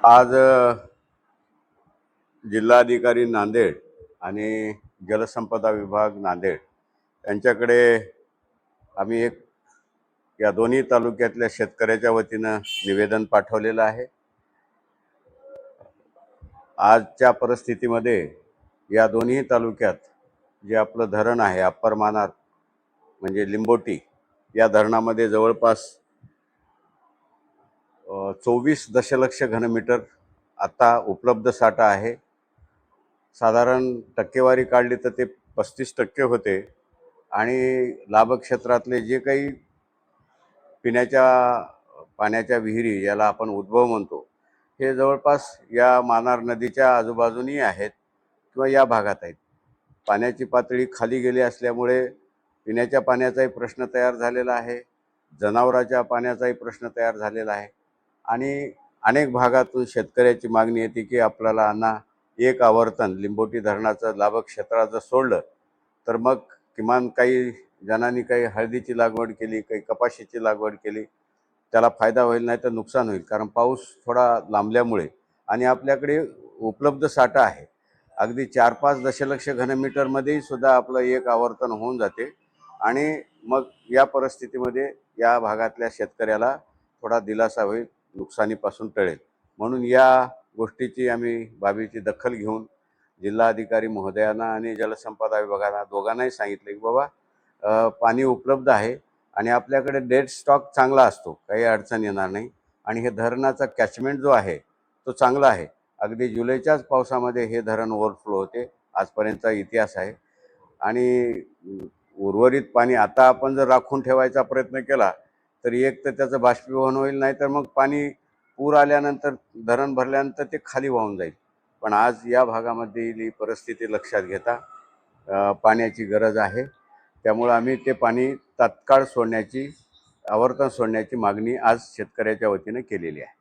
आज जिल्हाधिकारी नांदेड आणि जलसंपदा विभाग नांदेड यांच्याकडे आम्ही या दोन्ही तालुक्यातल्या शेतकऱ्याच्या वतीनं निवेदन पाठवलेलं आहे। आजच्या परिस्थितीमध्ये या दोन्ही तालुक्यात जे आपलं धरण आहे अप्पर मानार म्हणजे लिंबोटी, या धरणामध्ये जवळपास 24 दशलक्ष घनमीटर आता उपलब्ध साठा आहे। साधारण टक्केवारी काढली तर ते 35% होते आणि लाभक्षेत्रातले जे काही पिण्याच्या पाण्याच्या विहिरी, याला आपण उद्भव म्हणतो, हे जवळपास या मानार नदीच्या आजूबाजूनी आहेत किंवा या भागात आहेत। पाण्याची पातळी खाली गेली असल्यामुळे पिण्याच्या पाण्याचाही प्रश्न तयार झालेला आहे, जनावरांच्या पाण्याचाही प्रश्न तयार झालेला आहे आणि अनेक भागातून शेतकऱ्याची मागणी येते की आपल्याला एक आवर्तन लिंबोटी धरणाचं लाभक्षेत्राचं सोडलं तर मग किमान काही जणांनी काही हळदीची लागवड केली, काही कपाशीची लागवड केली, त्याला फायदा होईल, नाही तर नुकसान होईल। कारण पाऊस थोडा लांबल्यामुळे आणि आपल्याकडे उपलब्ध साठा आहे, अगदी 4-5 दशलक्ष घनमीटरमध्येही सुद्धा आपलं एक आवर्तन होऊन जाते आणि मग या परिस्थितीमध्ये या भागातल्या शेतकऱ्याला थोडा दिलासा होईल, नुकसानीपासून टळेल। म्हणून या गोष्टीची आम्ही बाबीची दखल घेऊन जिल्हाधिकारी महोदयांना आणि जलसंपदा विभागाला दोघांनाही सांगितले की बाबा पाणी उपलब्ध आहे आणि आपल्याकडे डेड स्टॉक चांगला असतो, काही अडचण येणार नाही आणि हे धरणाचा कॅचमेंट जो आहे तो चांगला आहे। अगदी जुलैच्याच पावसामध्ये हे धरण ओव्हरफ्लो होते, आजपर्यंतचा इतिहास आहे आणि उर्वरित पाणी आता आपण जर राखून ठेवायचा प्रयत्न केला तर एक तर त्याचं बाष्पीभवन होईल, नाही तर मग पाणी पूर आल्यानंतर धरण भरल्यानंतर ते खाली वाहून जाईल। पण आज या भागामधील परिस्थिती लक्षात घेता पाण्याची गरज आहे, त्यामुळे आम्ही ते पाणी तात्काळ सोडण्याची, आवर्तन सोडण्याची मागणी आज शेतकऱ्याच्या वतीने केलेली आहे।